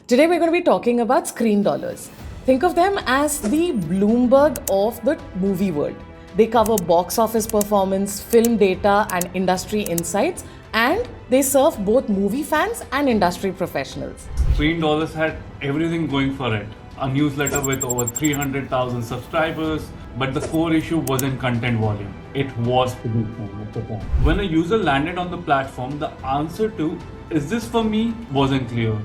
Today we're going to be talking about screen dollars. Think of them as the Bloomberg of the movie world. They cover box office performance, film data, and industry insights, and they serve both movie fans and industry professionals. Screen Dollars had everything going for it. A newsletter with over 300,000 subscribers, but the core issue wasn't content volume. It was positioning. When a user landed on the platform, the answer to, is this for me, wasn't clear.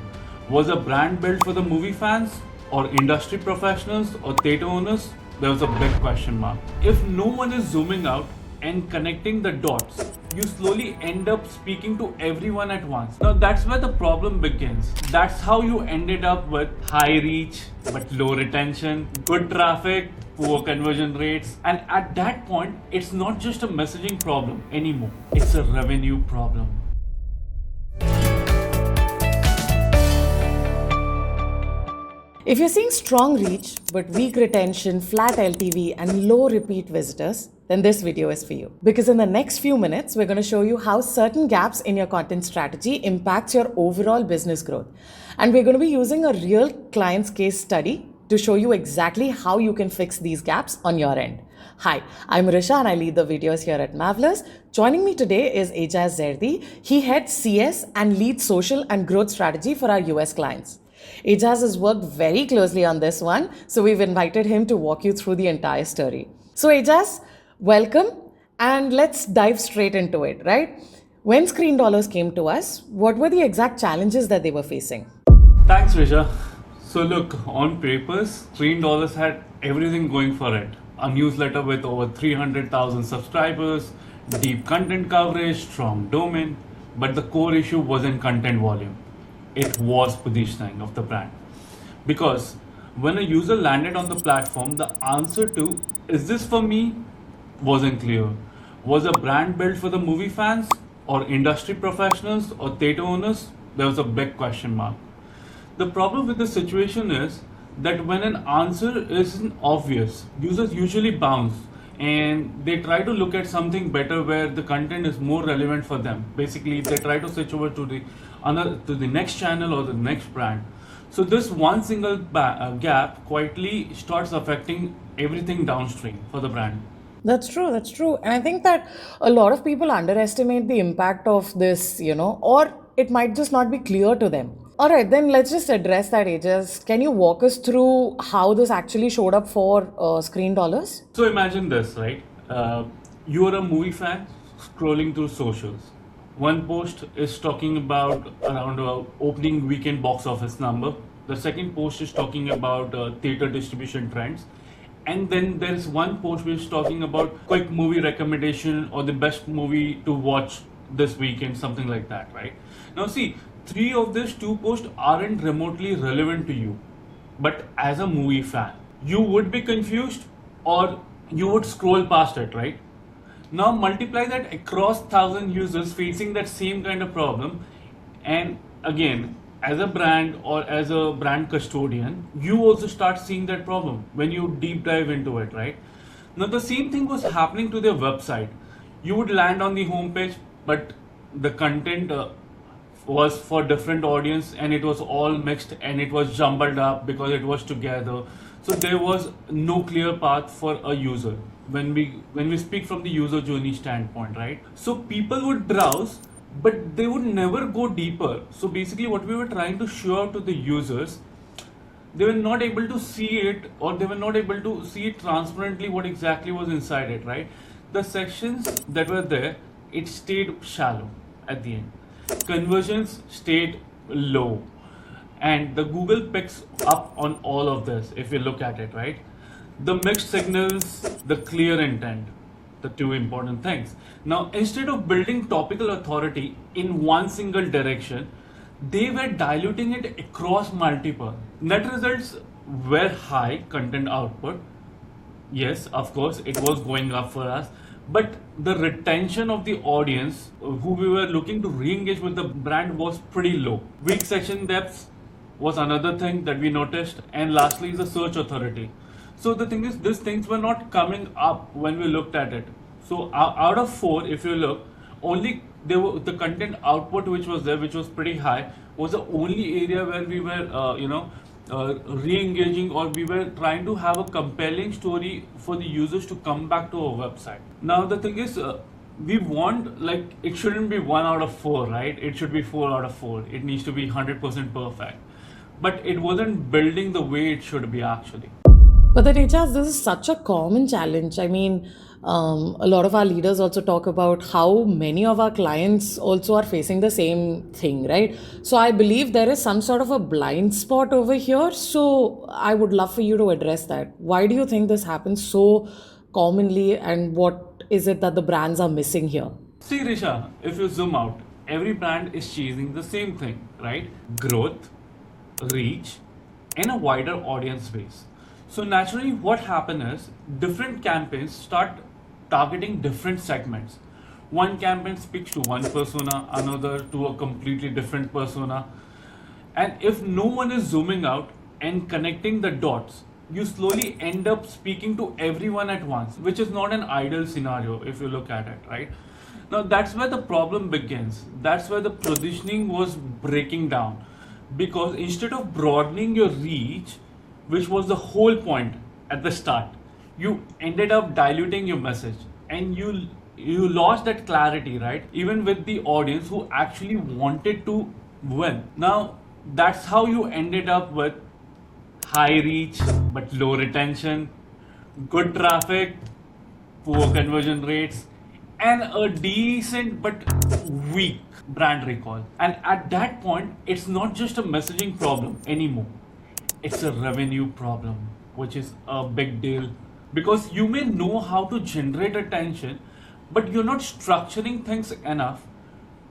Was a brand built for the movie fans or industry professionals or theater owners? There was a big question mark. If no one is zooming out and connecting the dots, you slowly end up speaking to everyone at once. Now that's where the problem begins. That's how you ended up with high reach but low retention, good traffic, poor conversion rates, and at that point, it's not just a messaging problem anymore. It's a revenue problem. If you're seeing strong reach but weak retention, flat LTV, and low repeat visitors, then this video is for you. Because in the next few minutes, we're going to show you how certain gaps in your content strategy impacts your overall business growth. And we're going to be using a real client's case study to show you exactly how you can fix these gaps on your end. Hi, I'm Risha and I lead the videos here at Mavlers. Joining me today is Ejaz Zerdi. He heads CS and leads social and growth strategy for our US clients. Ejaz has worked very closely on this one, so we've invited him to walk you through the entire story. So Ejaz, welcome, and let's dive straight into it, right? When Screen Dollars came to us, what were the exact challenges that they were facing? Thanks, Risha. So look, on papers, Screen Dollars had everything going for it. A newsletter with over 300,000 subscribers, deep content coverage, strong domain, but the core issue wasn't content volume. It was positioning of the brand. Because when a user landed on the platform, the answer to, is this for me, wasn't clear. Was a brand built for the movie fans or industry professionals or theater owners? There was a big question mark. The problem with the situation is that when an answer isn't obvious, users usually bounce and they try to look at something better where the content is more relevant for them. Basically, they try to switch over to the next channel or the next brand. So this one single gap quietly starts affecting everything downstream for the brand. That's true. And I think that a lot of people underestimate the impact of this, or it might just not be clear to them. All right, then let's just address that, Ejaz. Can you walk us through how this actually showed up for Screen Dollars? So imagine this, right? You're a movie fan scrolling through socials. One post is talking about around opening weekend box office number. The second post is talking about theater distribution trends. And then there's one post which is talking about quick movie recommendation or the best movie to watch this weekend, something like that, right? Now see, three of these two posts aren't remotely relevant to you. But as a movie fan, you would be confused or you would scroll past it, right? Now multiply that across 1,000 users facing that same kind of problem, and again, as a brand or as a brand custodian, you also start seeing that problem when you deep dive into it, right? Now the same thing was happening to their website. You would land on the homepage, but the content was for different audience and it was all mixed and it was jumbled up because it was together. So there was no clear path for a user when we speak from the user journey standpoint, right? So people would browse, but they would never go deeper. So basically what we were trying to show out to the users, they were not able to see it, or they were not able to see it transparently what exactly was inside it, right? The sections that were there, it stayed shallow at the end. Conversions stayed low. And the Google picks up on all of this if you look at it, right? The mixed signals, the clear intent, the two important things. Now, instead of building topical authority in one single direction, they were diluting it across multiple. Net results were high content output. Yes, of course, it was going up for us. But the retention of the audience who we were looking to re-engage with the brand was pretty low. Weak session depths was another thing that we noticed. And lastly is the search authority. So the thing is, these things were not coming up when we looked at it. So out of 4, if you look, only the content output which was there, which was pretty high, was the only area where we were, re-engaging, or we were trying to have a compelling story for the users to come back to our website. Now the thing is, we want, like, it shouldn't be 1 out of 4, right? It should be 4 out of 4. It needs to be 100% perfect. But it wasn't building the way it should be actually. But then, Ejaz, this is such a common challenge. I mean, a lot of our leaders also talk about how many of our clients also are facing the same thing, right? So I believe there is some sort of a blind spot over here. So I would love for you to address that. Why do you think this happens so commonly, and what is it that the brands are missing here? See, Risha, if you zoom out, every brand is chasing the same thing, right? Growth, reach, and a wider audience base. So naturally, what happens is different campaigns start targeting different segments. One campaign speaks to one persona, another to a completely different persona. And if no one is zooming out and connecting the dots, you slowly end up speaking to everyone at once, which is not an ideal scenario if you look at it, right? Now that's where the problem begins. That's where the positioning was breaking down. Because instead of broadening your reach, which was the whole point at the start, you ended up diluting your message, and you lost that clarity, right? Even with the audience who actually wanted to win. Now that's how you ended up with high reach but low retention, good traffic, poor conversion rates, and a decent but weak brand recall. And at that point, it's not just a messaging problem anymore. It's a revenue problem, which is a big deal, because you may know how to generate attention, but you're not structuring things enough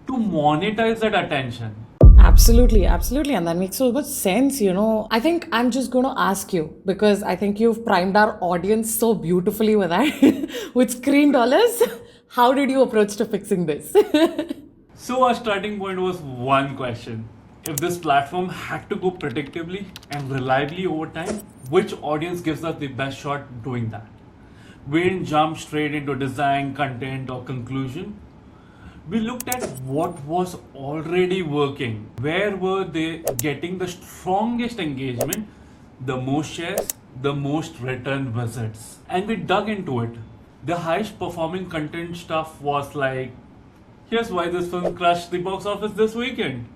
to monetize that attention. Absolutely, absolutely. And that makes so much sense, you know. I think I'm just going to ask you, because I think you've primed our audience so beautifully with that, with screen dollars. How did you approach to fixing this? So our starting point was one question. If this platform had to go predictably and reliably over time, which audience gives us the best shot doing that? We didn't jump straight into design, content, or conclusion. We looked at what was already working. Where were they getting the strongest engagement, the most shares, the most return visits? And we dug into it. The highest performing content stuff was like, here's why this film crushed the box office this weekend.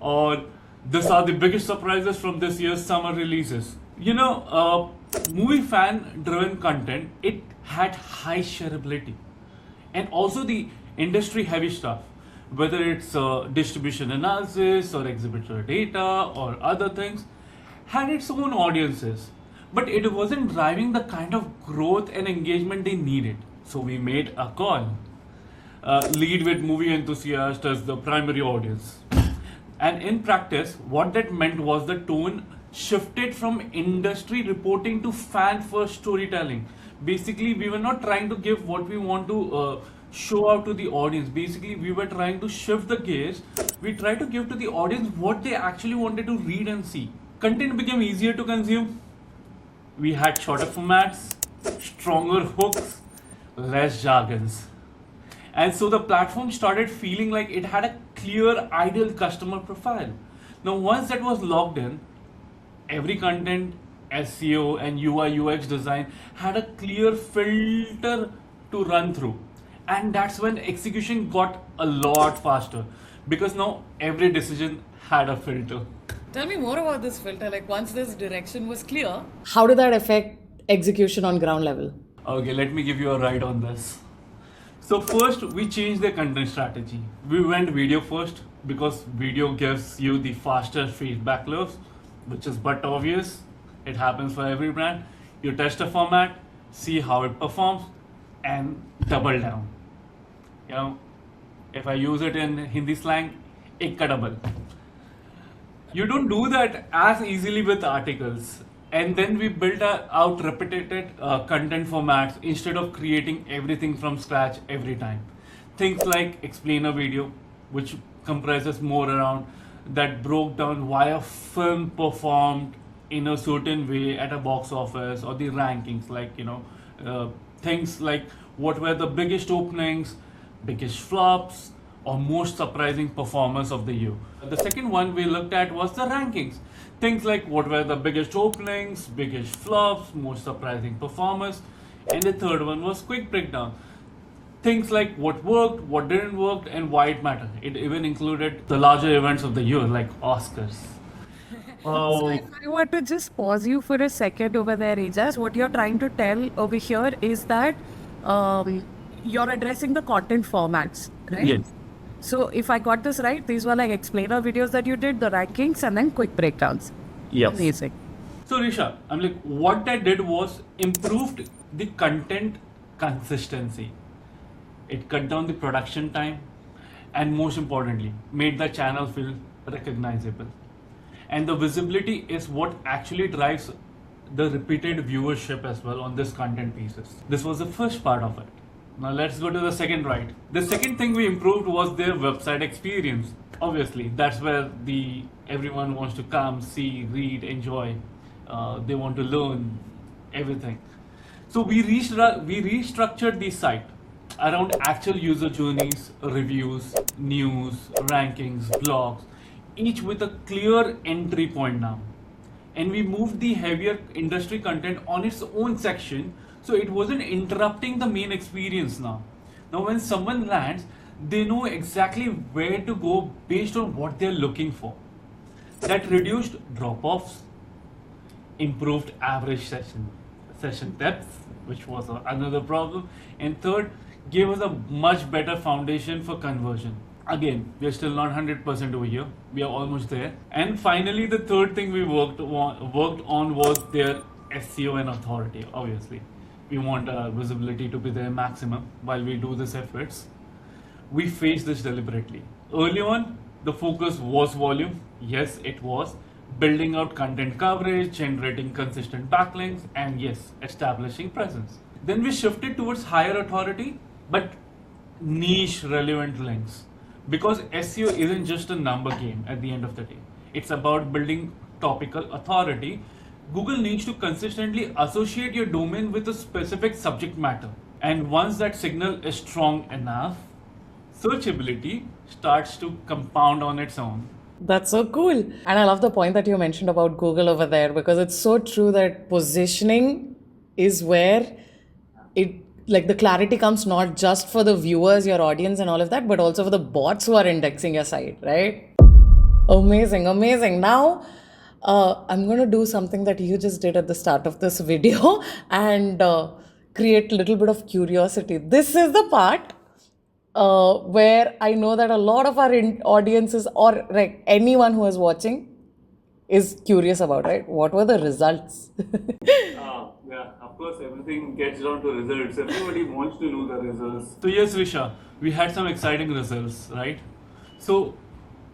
Or these are the biggest surprises from this year's summer releases. Movie fan driven content, it had high shareability. And also the industry heavy stuff, whether it's distribution analysis or exhibitor data or other things, had its own audiences. But it wasn't driving the kind of growth and engagement they needed. So we made a call. Lead with movie enthusiasts as the primary audience. And in practice, what that meant was the tone shifted from industry reporting to fan first storytelling. Basically, we were not trying to give what we want to show out to the audience. Basically, we were trying to shift the gears. We tried to give to the audience what they actually wanted to read and see. Content became easier to consume. We had shorter formats, stronger hooks, less jargons. And so the platform started feeling like it had a clear ideal customer profile. Now, once that was logged in, every content, SEO, and UI UX design had a clear filter to run through. And that's when execution got a lot faster, because now every decision had a filter. Tell me more about this filter. Like, once this direction was clear, how did that affect execution on ground level? Okay, let me give you a ride on this. So first, we changed the content strategy. We went video first because video gives you the faster feedback loops, which is but obvious. It happens for every brand. You test a format, see how it performs, and double down. If I use it in Hindi slang, ek ka double. You don't do that as easily with articles. And then we built out repeated content formats instead of creating everything from scratch every time. Things like explainer video, which comprises more around that broke down why a film performed in a certain way at a box office, or the rankings, like things like what were the biggest openings, biggest flops, or most surprising performers of the year. The second one we looked at was the rankings. Things like what were the biggest openings, biggest flops, most surprising performers. And the third one was quick breakdown. Things like what worked, what didn't work, and why it mattered. It even included the larger events of the year like Oscars. So if I were to just pause you for a second over there, Ajas, what you're trying to tell over here is that you're addressing the content formats, right? Yes. So if I got this right, these were like explainer videos that you did, the rankings, and then quick breakdowns. Yes. Amazing. So Risha, I'm like, what that did was improved the content consistency. It cut down the production time, and most importantly, made the channel feel recognizable. And the visibility is what actually drives the repeated viewership as well on this content pieces. This was the first part of it. Now let's go to the second right. The second thing we improved was their website experience. Obviously, that's where everyone wants to come, see, read, enjoy. They want to learn everything. So we restructured the site around actual user journeys, reviews, news, rankings, blogs, each with a clear entry point now. And we moved the heavier industry content on its own section, so it wasn't interrupting the main experience now. Now when someone lands, they know exactly where to go based on what they're looking for. That reduced drop-offs, improved average session depth, which was another problem, and third, gave us a much better foundation for conversion. Again, we are still not 100% over here. We are almost there. And finally, the third thing we worked on was their SEO and authority. Obviously, we want visibility to be their maximum while we do these efforts. We faced this deliberately. Early on, the focus was volume. Yes, it was. Building out content coverage, generating consistent backlinks, and yes, establishing presence. Then we shifted towards higher authority, but niche relevant links. Because SEO isn't just a number game at the end of the day. It's about building topical authority. Google needs to consistently associate your domain with a specific subject matter. And once that signal is strong enough, searchability starts to compound on its own. That's so cool. And I love the point that you mentioned about Google over there, because it's so true that positioning is where the clarity comes not just for the viewers, your audience and all of that, but also for the bots who are indexing your site, right? Amazing, amazing. Now, I'm going to do something that you just did at the start of this video and create a little bit of curiosity. This is the part where I know that a lot of our audiences or like anyone who is watching is curious about, right? What were the results? Yeah, of course, everything gets down to results. Everybody wants to know the results. So yes, Risha, we had some exciting results, right? So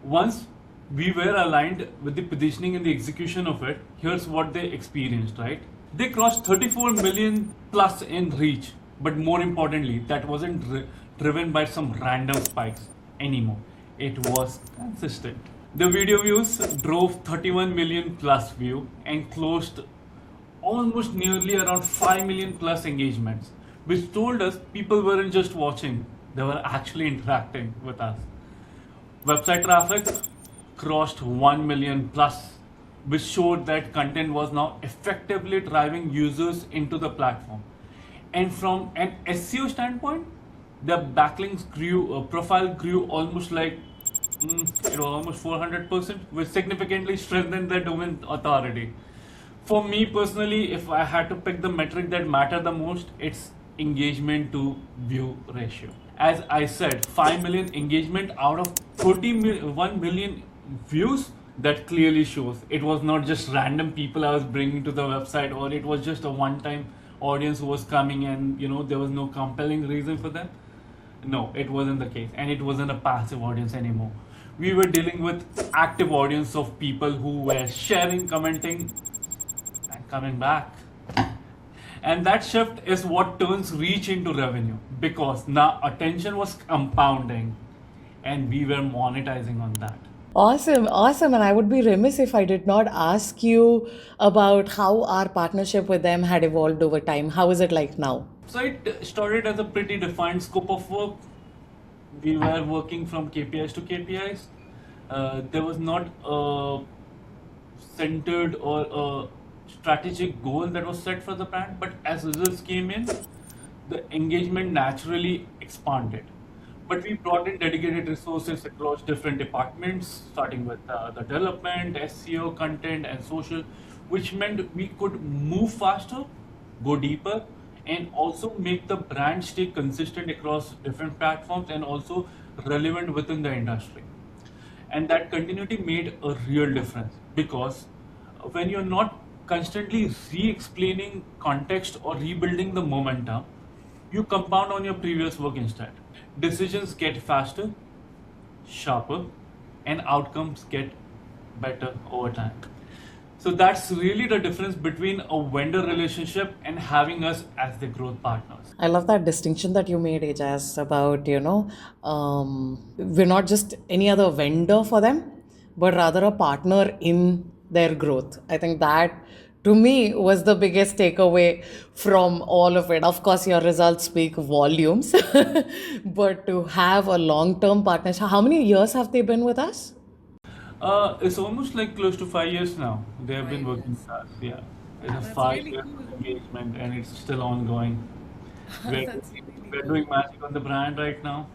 once we were aligned with the positioning and the execution of it, here's what they experienced, right? They crossed 34 million plus in reach, but more importantly, that wasn't driven by some random spikes anymore. It was consistent. The video views drove 31 million plus view and closed almost nearly around 5 million plus engagements, which told us people weren't just watching, they were actually interacting with us. Website traffic crossed 1 million plus, which showed that content was now effectively driving users into the platform. And from an SEO standpoint, the backlinks grew, profile grew almost like it was almost 400%, which significantly strengthened the domain authority. For me personally, if I had to pick the metric that mattered the most, it's engagement to view ratio. As I said, 5 million engagement out of 1 million views, that clearly shows it was not just random people I was bringing to the website, or it was just a one-time audience who was coming and there was no compelling reason for them. No, it wasn't the case, and it wasn't a passive audience anymore. We were dealing with active audience of people who were sharing, commenting, and coming back. And that shift is what turns reach into revenue, because now attention was compounding and we were monetizing on that. Awesome, awesome. And I would be remiss if I did not ask you about how our partnership with them had evolved over time. How is it like now? So it started as a pretty defined scope of work. we were working from KPIs to KPIs. There was not a centered or a strategic goal that was set for the brand, but as results came in, the engagement naturally expanded. But we brought in dedicated resources across different departments, starting with the development, SEO, content, and social, which meant we could move faster, go deeper, and also make the brand stay consistent across different platforms and also relevant within the industry. And that continuity made a real difference because when you're not constantly re-explaining context or rebuilding the momentum, you compound on your previous work instead. Decisions get faster, sharper, and outcomes get better over time. So that's really the difference between a vendor relationship and having us as the growth partners. I love that distinction that you made, Ajaz, about, we're not just any other vendor for them, but rather a partner in their growth. I think that to me was the biggest takeaway from all of it. Of course, your results speak volumes, but to have a long term partnership, how many years have they been with us? It's almost like close to 5 years now. They have been working with us. Yeah, it's a 5 year engagement, and it's still ongoing. We're, we're doing magic on the brand right now.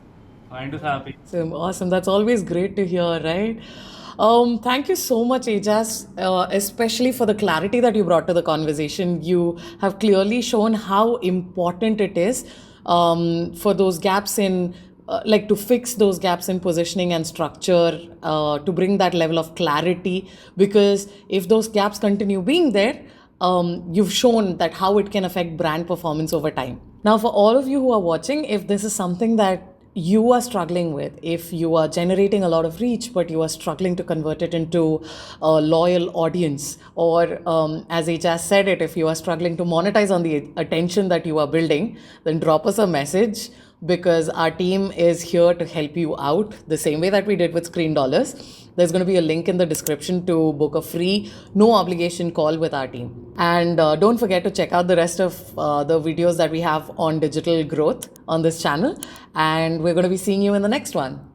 Client is happy. Awesome, awesome. That's always great to hear, right? Thank you so much, Ajas, especially for the clarity that you brought to the conversation. You have clearly shown how important it is for those gaps in, like to fix those gaps in positioning and structure, to bring that level of clarity. Because if those gaps continue being there, you've shown that how it can affect brand performance over time. Now, for all of you who are watching, if this is something that you are struggling with, if you are generating a lot of reach but you are struggling to convert it into a loyal audience, or as Ajas said it, if you are struggling to monetize on the attention that you are building, then drop us a message, because our team is here to help you out the same way that we did with Screen Dollars. There's going to be a link in the description to book a free, no obligation call with our team. And don't forget to check out the rest of the videos that we have on digital growth on this channel. And we're going to be seeing you in the next one.